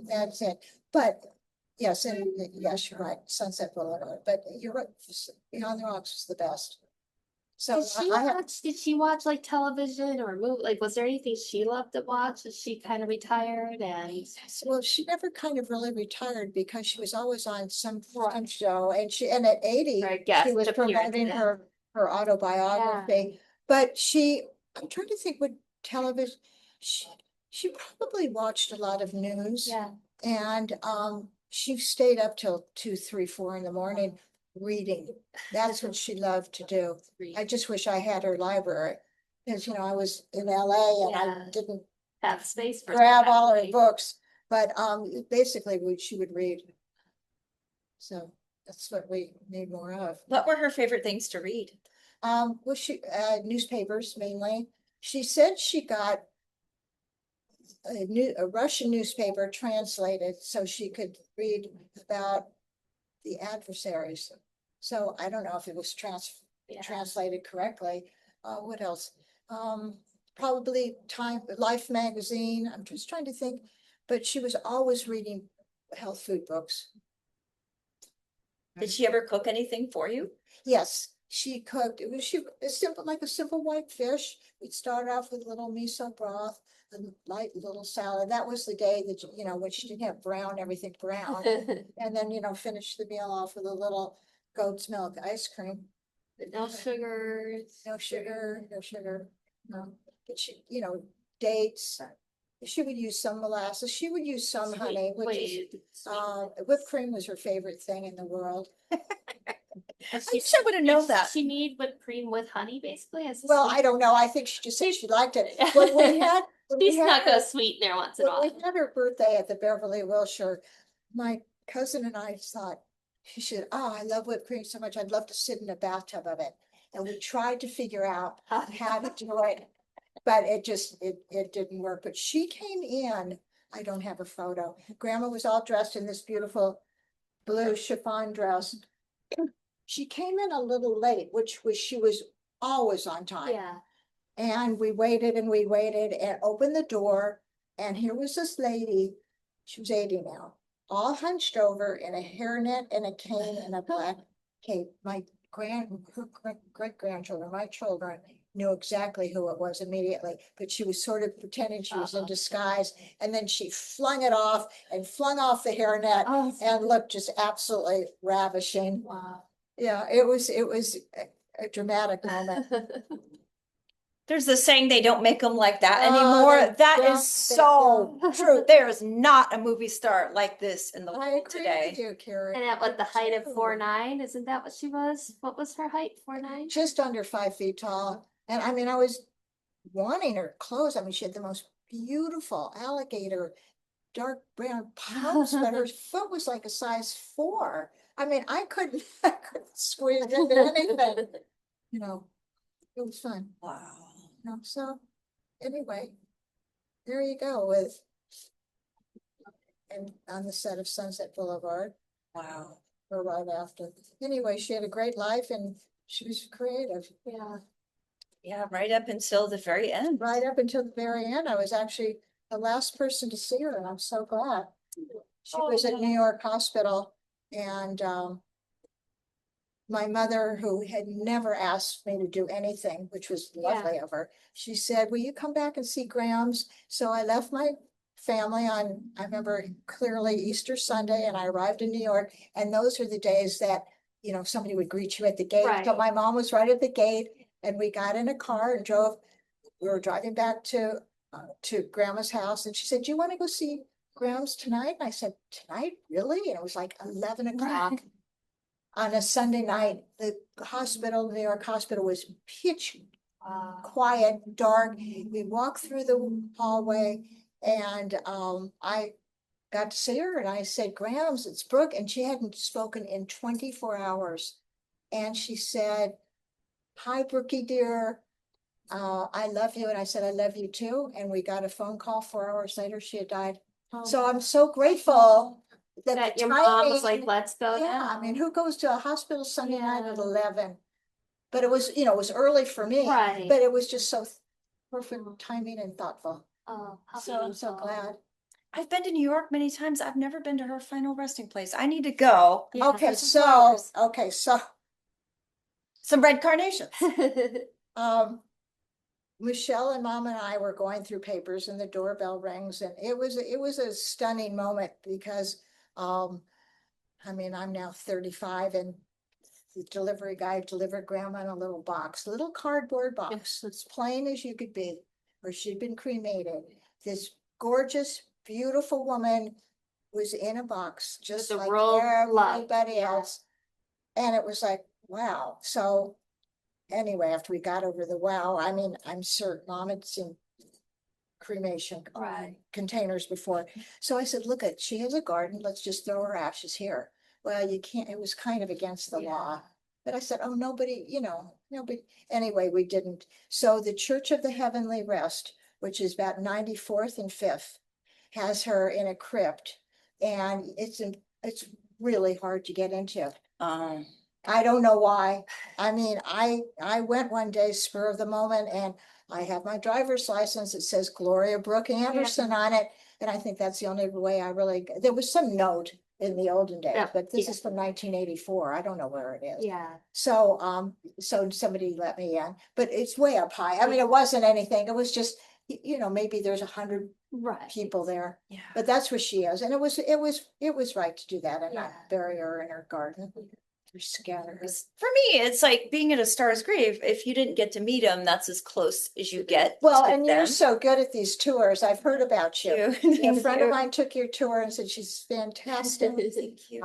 that's it. But yes, and yes, you're right, Sunset Boulevard, but you're right, Beyond the Rocks was the best. So Did she watch like television or movie? Like, was there anything she loved to watch as she kind of retired? And well, she never kind of really retired because she was always on some show, and at 80, she was promoting her autobiography. But I'm trying to think what television. She probably watched a lot of news. yeah, And she stayed up till 2, 3, 4 in the morning reading. That's what she loved to do. I just wish I had her library. Because, I was in LA and I didn't have space for grab all her books. But basically she would read. So that's what we need more of. What were her favorite things to read? Well, newspapers mainly. She said she got a Russian newspaper translated so she could read about the adversaries. So I don't know if it was translated correctly. What else? Probably Life magazine. I'm just trying to think, but she was always reading health food books. Did she ever cook anything for you? Yes, she cooked. It was like a simple white fish. We'd start off with a little miso broth, a light little salad. That was the day that, when she didn't have everything brown. And then, finish the meal off with a little goat's milk ice cream. no sugar. No sugar. No. But she, dates. She would use some molasses. She would use some honey, which whipped cream was her favorite thing in the world. I wish I would have known that. She made whipped cream with honey, basically. Well, I don't know. I think she just said she liked it. When we had, She's not gonna sweeten there once in a while. when we had her birthday at the Beverly Wilshire, my cousin and I thought, she said, oh, I love whipped cream so much. I'd love to sit in a bathtub of it. And we tried to figure out how to do it, but it didn't work. But she came in, I don't have a photo. Grandma was all dressed in this beautiful blue chiffon dress. She came in a little late, she was always on time. Yeah. And we waited and opened the door. And here was this lady, she was 80 now, all hunched over in a hairnet and a cane and a black cape. My great grandchildren, my children knew exactly who it was immediately, but she was sort of pretending she was in disguise. And then she flung it off and flung off the hairnet and looked just absolutely ravishing. Wow. Yeah, it was a dramatic moment. There's this saying they don't make them like that Oh, anymore. they That don't, is they so don't. true. There is not a movie star like this in the I world agree today. with you, Carrie. And at what, the height of Too. 4'9", isn't that what she was? What was her height? 4'9"? Just under 5 feet tall. And I mean, I was wanting her clothes. I mean, she had the most beautiful alligator, dark brown pumps, but her foot was like a size 4. I mean, I couldn't squeeze into anything. You know, it was fun. Wow. You know, so anyway, there you go with, and on the set of Sunset Boulevard, Wow. or right after. Anyway, she had a great life and she was creative. Yeah. Yeah, right up until the very end. Right up until the very end, I was actually the last person to see her, and I'm so glad. She was at New York Hospital, and my mother, who had never asked me to do anything, which was lovely of her, she said, will you come back and see Graham's? So I left my family on, I remember clearly Easter Sunday, and I arrived in New York, and those are the days that, you know, somebody would greet you at the gate. So Right. my mom was right at the gate, and we got in a car and drove. We were driving back to Grandma's house, and she said, do you want to go see Graham's tonight? And I said, tonight, really? And it was like 11 o'clock. Right. On a Sunday night. The hospital, New York Hospital, was pitch quiet, dark. We walked through the hallway, and I got to see her, and I said, Graham's, it's Brooke, and she hadn't spoken in 24 hours. And she said, hi, Brookie dear. I love you. And I said, I love you too. And we got a phone call 4 hours later, she had died. So I'm so grateful that That the your mom was timing- like, let's go yeah, now. I mean, who goes to a hospital Sunday night at Yeah. 11? But it was, you know, it was early for me, Right. but it was just so perfect timing and thoughtful. Oh, how So I'm so beautiful. glad. I've been to New York many times. I've never been to her final resting place. I need to go. Yeah. Okay, so, Some red carnations. Michelle and Mom and I were going through papers, and the doorbell rings, and it was a stunning moment because, I mean, I'm now 35, and the delivery guy delivered Grandma in a little box, little cardboard box, as plain as you could be, where she'd been cremated. This gorgeous, beautiful woman was in a box, just With a like roll of love, everybody yeah. else. And it was like, wow. So anyway, after we got over the wow, I mean, I'm certain Mom had seen cremation Right. containers before. So I said, look, she has a garden. Let's just throw her ashes here. Well, you can't, it was kind of against the law. But I said, oh, nobody, you know, nobody. Anyway, we didn't. So the Church of the Heavenly Rest, which is about 94th and 5th, has her in a crypt. And it's really hard to get into. I don't know why. I mean, I went one day, spur of the moment, and I have my driver's license. It says Gloria Brooke Anderson on it. And I think that's the only way I really, there was some note in the olden days, Yeah, but this yeah. is from 1984. I don't know where it is. Yeah. So, so somebody let me in, but it's way up high. I mean, it wasn't anything. It was just, you know, maybe there's 100 Right. people there, Yeah. but that's where she is. And it was right to do that and not Yeah. bury her in her garden. Or scatter her. For me, it's like being at a star's grave. If you didn't get to meet them, that's as close as you get. Well, to and them. you're so good at these tours. I've heard about you. A Thank friend of you. mine took your tour and said she's fantastic. Thank you.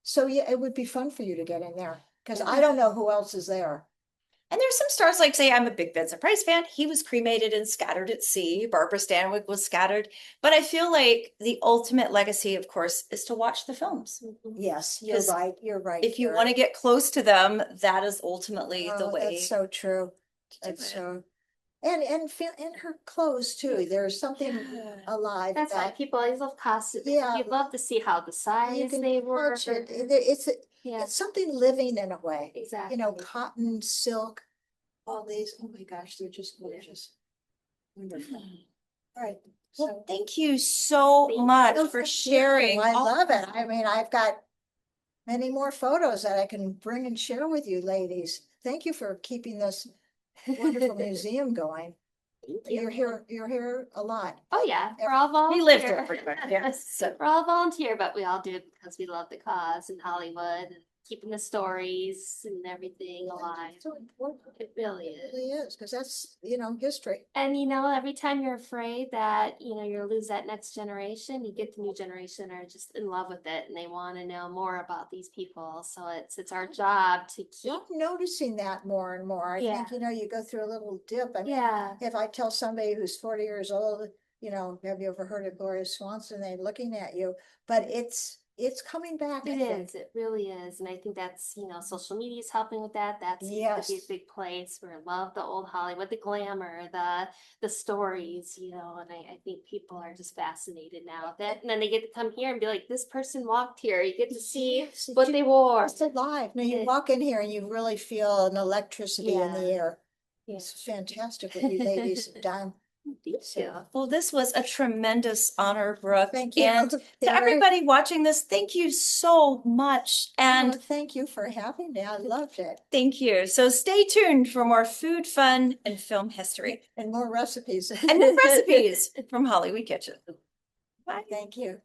So yeah, it would be fun for you to get in there because I don't know who else is there. And there's some stars like, say, I'm a big Vincent Price fan. He was cremated and scattered at sea. Barbara Stanwyck was scattered. But I feel like the ultimate legacy, of course, is to watch the films. Yes, you're 'Cause right. You're right. If you Karen. want to get close to them, that is ultimately the Oh, way. that's so true. to do That's it. so. And feel in her clothes too. There's something Yeah. alive. That's why that people always love costumes. Yeah. You'd love to see how the you size can they were. touch it. Yeah, It's something living in a way. exactly. You know, cotton, silk, all these. Oh my gosh, they're just gorgeous. Wonderful. All right. Well, So thank you so Thank you. much Oh, for thank you. sharing. I all love it. of I mean, I've got many more photos that I can bring and share with you ladies. Thank you for keeping this wonderful museum going. Thank you. You're here a lot. Oh, yeah, we're all volunteer. We lived everywhere. Yes. So We're all volunteer, but we all do it because we love the cause in Hollywood. keeping the stories and everything alive. So important. It really It is. really is, because that's, history. And every time you're afraid that, you'll lose that next generation, you get the new generation are just in love with it and they want to know more about these people. So it's our job to keep. I'm noticing that more and more. I think, you go through a little dip. I mean, Yeah. if I tell somebody who's 40 years old, have you ever heard of Gloria Swanson? They're looking at you, but it's coming back. It is, it really is. And I think that's, social media is helping with that. That seems to be a Yes. big place where I love the old Hollywood, the glamour, the stories, and I think people are just fascinated now with it. And then they get to come here and be like, this person walked here. You get to see Yes, what they wore. It's alive. Now you It- walk in here and you really feel an electricity in the Yeah. air. Yeah. It's fantastic what you ladies have done. Thank you. Well, this was a tremendous honor, Brooke. Thank you. And to everybody watching this, thank you so much. And Thank you for having me. I loved it. thank you. So stay tuned for more food, fun, and film history. And more recipes. And more recipes from Hollywood Kitchen. Bye. Thank you.